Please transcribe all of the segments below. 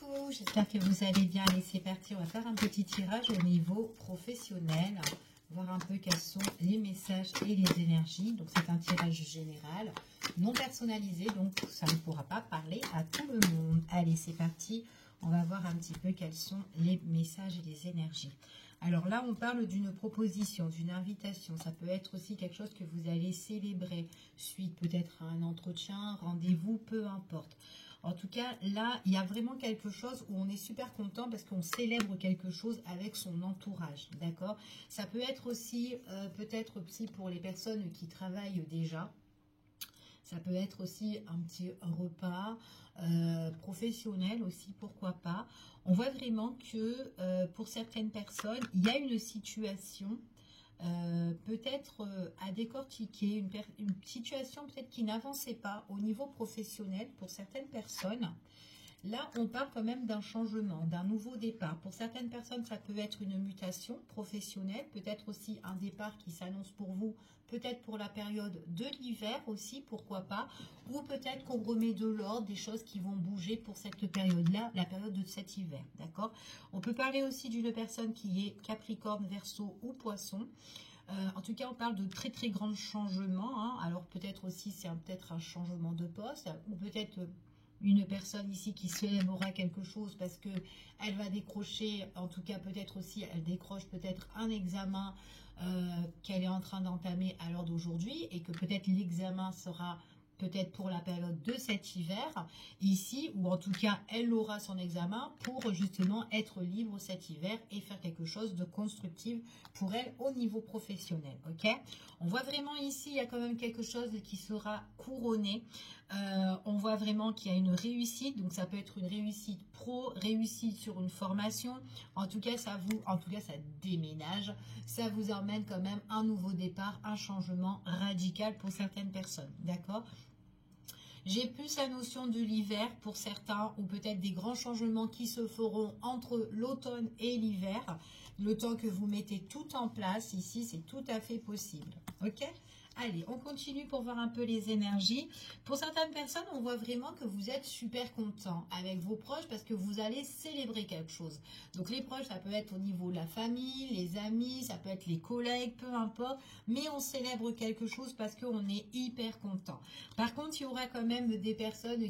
Coucou, j'espère que vous allez bien. Allez, c'est parti, on va faire un petit tirage au niveau professionnel, voir un peu quels sont les messages et les énergies. Donc c'est un tirage général, non personnalisé, donc ça ne pourra pas parler à tout le monde. Allez, c'est parti, on va voir un petit peu quels sont les messages et les énergies. Alors là, on parle d'une proposition, d'une invitation. Ça peut être aussi quelque chose que vous allez célébrer, suite peut-être à un entretien, rendez-vous, peu importe. En tout cas, là, il y a vraiment quelque chose où on est super content parce qu'on célèbre quelque chose avec son entourage, d'accord? Ça peut être aussi, peut-être aussi pour les personnes qui travaillent déjà. Ça peut être aussi un petit repas professionnel aussi, pourquoi pas. On voit vraiment que pour certaines personnes, il y a une situation peut-être à décortiquer, une situation peut-être qui n'avançait pas au niveau professionnel pour certaines personnes. Là, on parle quand même d'un changement, d'un nouveau départ. Pour certaines personnes, ça peut être une mutation professionnelle, peut-être aussi un départ qui s'annonce pour vous, peut-être pour la période de l'hiver aussi, pourquoi pas, ou peut-être qu'on remet de l'ordre, des choses qui vont bouger pour cette période-là, la période de cet hiver, d'accord? On peut parler aussi d'une personne qui est Capricorne, Verseau ou Poisson. En tout cas, on parle de très très grands changements, hein. Alors peut-être aussi, c'est peut-être un changement de poste, ou peut-être une personne ici qui célébrera quelque chose parce que elle va décrocher, en tout cas peut-être aussi, elle décroche peut-être un examen qu'elle est en train d'entamer à l'heure d'aujourd'hui et que peut-être l'examen sera peut-être pour la période de cet hiver ici, ou en tout cas elle aura son examen pour justement être libre cet hiver et faire quelque chose de constructif pour elle au niveau professionnel, ok? On voit vraiment ici, il y a quand même quelque chose qui sera couronné. On voit vraiment qu'il y a une réussite, donc ça peut être une réussite pro, réussite sur une formation, en tout cas ça déménage, ça vous emmène quand même un nouveau départ, un changement radical pour certaines personnes, d'accord? J'ai plus la notion de l'hiver pour certains, ou peut-être des grands changements qui se feront entre l'automne et l'hiver. Le temps que vous mettez tout en place, ici, c'est tout à fait possible. Ok ? Allez, on continue pour voir un peu les énergies. Pour certaines personnes, on voit vraiment que vous êtes super content avec vos proches parce que vous allez célébrer quelque chose. Donc les proches, ça peut être au niveau de la famille, les amis, ça peut être les collègues, peu importe. Mais on célèbre quelque chose parce qu'on est hyper content. Par contre, il y aura quand même des personnes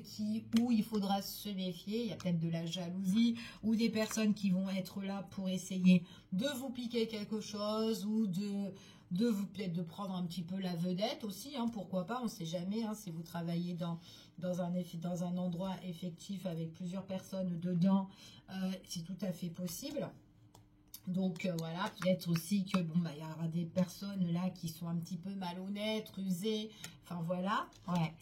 où il faudra se méfier. Il y a peut-être de la jalousie ou des personnes qui vont être là pour essayer de vous piquer quelque chose ou de vous peut-être de prendre un petit peu la vedette aussi, hein, pourquoi pas, on ne sait jamais, hein, si vous travaillez dans un endroit effectif avec plusieurs personnes dedans, c'est tout à fait possible. Donc voilà, peut-être aussi que bon bah il y aura des personnes là qui sont un petit peu malhonnêtes, rusées, enfin voilà, ouais.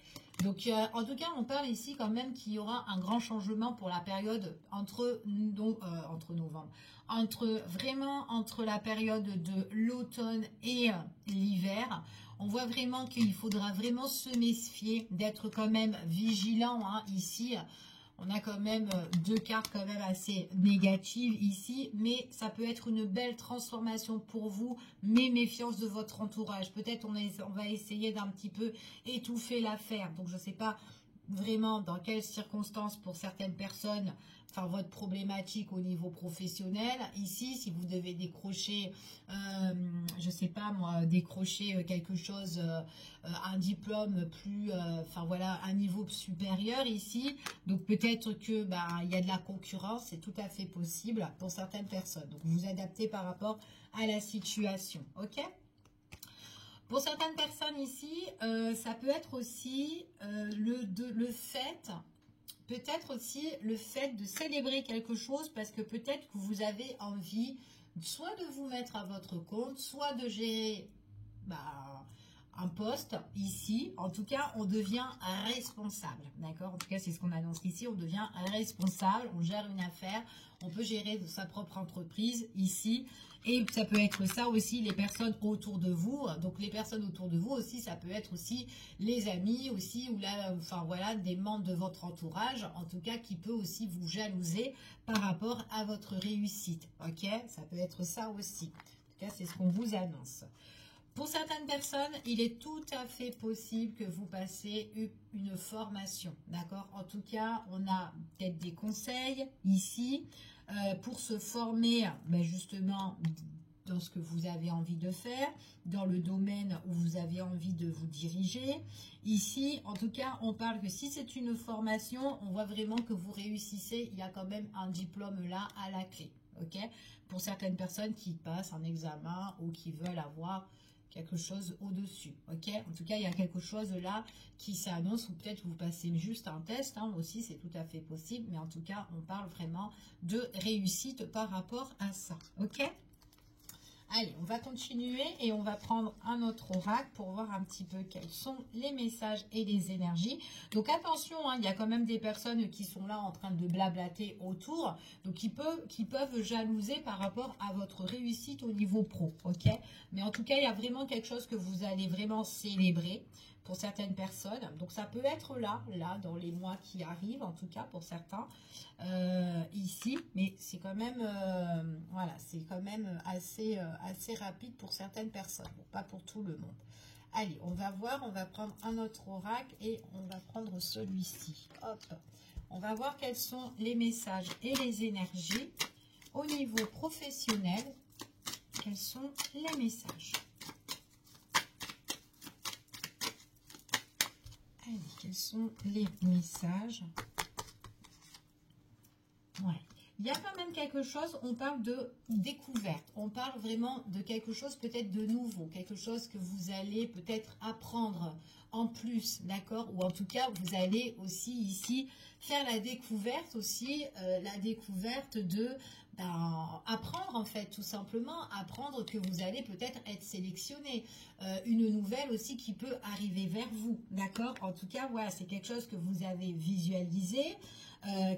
Donc en tout cas, on parle ici quand même qu'il y aura un grand changement pour la période entre novembre, entre la période de l'automne et l'hiver. On voit vraiment qu'il faudra vraiment se méfier, d'être quand même vigilant, hein, ici. On a quand même deux cartes quand même assez négatives ici, mais ça peut être une belle transformation pour vous, mais méfiance de votre entourage. Peut-être on va essayer d'un petit peu étouffer l'affaire. Donc je ne sais pas vraiment dans quelles circonstances pour certaines personnes, enfin votre problématique au niveau professionnel. Ici, si vous devez décrocher, je sais pas moi, décrocher quelque chose, un diplôme plus, enfin voilà, un niveau supérieur ici. Donc peut-être que il y a de la concurrence, c'est tout à fait possible pour certaines personnes. Donc vous adaptez par rapport à la situation, ok? Pour certaines personnes ici, ça peut être aussi le fait, peut-être aussi le fait de célébrer quelque chose parce que peut-être que vous avez envie soit de vous mettre à votre compte, soit de gérer un poste ici. En tout cas, on devient responsable, d'accord? En tout cas, c'est ce qu'on annonce ici, on devient responsable, on gère une affaire, on peut gérer sa propre entreprise ici. Et ça peut être ça aussi, les personnes autour de vous. Donc les personnes autour de vous aussi, ça peut être aussi les amis aussi, ou là, enfin voilà, des membres de votre entourage, en tout cas, qui peut aussi vous jalouser par rapport à votre réussite, ok? Ça peut être ça aussi. En tout cas, c'est ce qu'on vous annonce. Pour certaines personnes, il est tout à fait possible que vous passez une formation, d'accord? En tout cas, on a peut-être des conseils ici pour se former justement dans ce que vous avez envie de faire, dans le domaine où vous avez envie de vous diriger. Ici, en tout cas, on parle que si c'est une formation, on voit vraiment que vous réussissez. Il y a quand même un diplôme là à la clé, ok? Pour certaines personnes qui passent un examen ou qui veulent avoir quelque chose au-dessus, ok? En tout cas, il y a quelque chose là qui s'annonce, ou peut-être vous passez juste un test, hein, aussi, c'est tout à fait possible, mais en tout cas, on parle vraiment de réussite par rapport à ça, ok? Allez, on va continuer et on va prendre un autre oracle pour voir un petit peu quels sont les messages et les énergies. Donc attention, hein, il y a quand même des personnes qui sont là en train de blablater autour, donc qui peuvent jalouser par rapport à votre réussite au niveau pro, ok? Mais en tout cas, il y a vraiment quelque chose que vous allez vraiment célébrer pour certaines personnes. Donc ça peut être là dans les mois qui arrivent, en tout cas pour certains ici, mais c'est quand même voilà, c'est quand même assez rapide pour certaines personnes, bon, pas pour tout le monde. Allez, on va voir, on va prendre un autre oracle et on va prendre celui-ci. Hop, on va voir quels sont les messages et les énergies au niveau professionnel. Quels sont les messages? Allez, quels sont les messages? Ouais. Il y a quand même quelque chose, on parle de découverte, on parle vraiment de quelque chose peut-être de nouveau, quelque chose que vous allez peut-être apprendre en plus, d'accord? Ou en tout cas, vous allez aussi ici faire la découverte aussi, la découverte de apprendre en fait, tout simplement, apprendre que vous allez peut-être être sélectionné, une nouvelle aussi qui peut arriver vers vous, d'accord? En tout cas, voilà, c'est quelque chose que vous avez visualisé,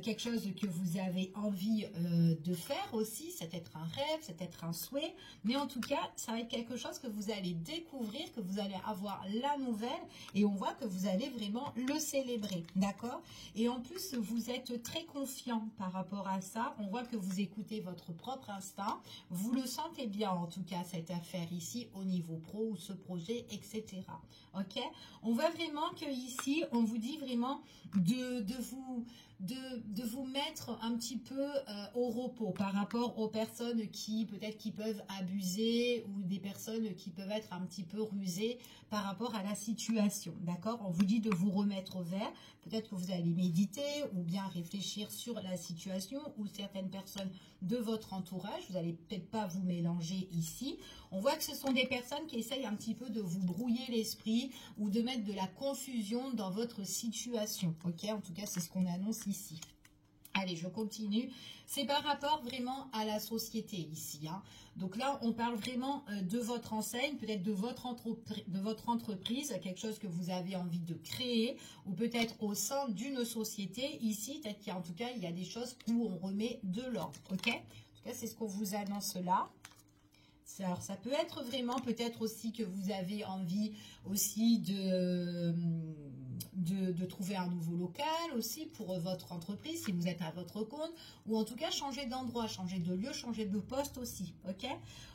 quelque chose que vous avez envie de faire aussi, c'est être un rêve, c'est être un souhait, mais en tout cas, ça va être quelque chose que vous allez découvrir, que vous allez avoir la nouvelle, et on voit que vous allez vraiment le célébrer, d'accord? Et en plus, vous êtes très confiant par rapport à ça, on voit que vous écoutez votre propre instinct, vous le sentez bien en tout cas, cette affaire ici, au niveau pro, ou ce projet, etc. Ok? On voit vraiment que ici, on vous dit vraiment de vous mettre un petit peu au repos par rapport aux personnes qui peut-être qui peuvent abuser, ou des personnes qui peuvent être un petit peu rusées par rapport à la situation, d'accord? On vous dit de vous remettre au vert, peut-être que vous allez méditer ou bien réfléchir sur la situation, ou certaines personnes de votre entourage, vous n'allez peut-être pas vous mélanger ici. On voit que ce sont des personnes qui essayent un petit peu de vous brouiller l'esprit ou de mettre de la confusion dans votre situation, ok? En tout cas, c'est ce qu'on annonce ici. Allez, je continue. C'est par rapport vraiment à la société ici, hein. Donc là, on parle vraiment de votre enseigne, peut-être de votre entreprise, quelque chose que vous avez envie de créer, ou peut-être au sein d'une société. Ici, peut-être qu'en tout cas, il y a des choses où on remet de l'ordre, ok? En tout cas, c'est ce qu'on vous annonce là. Alors, ça peut être vraiment peut-être aussi que vous avez envie aussi de trouver un nouveau local aussi pour votre entreprise, si vous êtes à votre compte, ou en tout cas changer d'endroit, changer de lieu, changer de poste aussi, ok?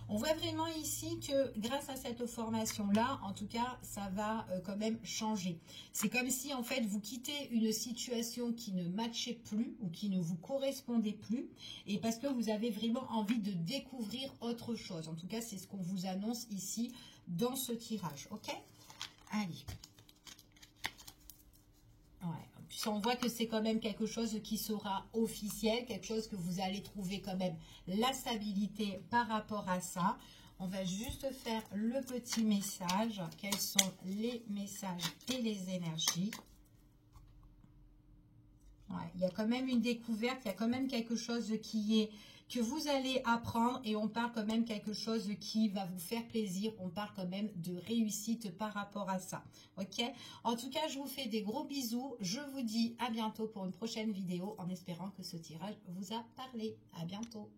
On voit vraiment ici que grâce à cette formation-là, en tout cas, ça va quand même changer. C'est comme si en fait, vous quittez une situation qui ne matchait plus ou qui ne vous correspondait plus, et parce que vous avez vraiment envie de découvrir autre chose. En tout cas, c'est ce qu'on vous annonce ici dans ce tirage, ok? Allez. Ouais. Puis on voit que c'est quand même quelque chose qui sera officiel, quelque chose que vous allez trouver quand même la stabilité par rapport à ça. On va juste faire le petit message. Quels sont les messages et les énergies? Ouais, il y a quand même une découverte, il y a quand même quelque chose que vous allez apprendre, et on parle quand même quelque chose qui va vous faire plaisir. On parle quand même de réussite par rapport à ça. Ok? En tout cas, je vous fais des gros bisous. Je vous dis à bientôt pour une prochaine vidéo en espérant que ce tirage vous a parlé. À bientôt.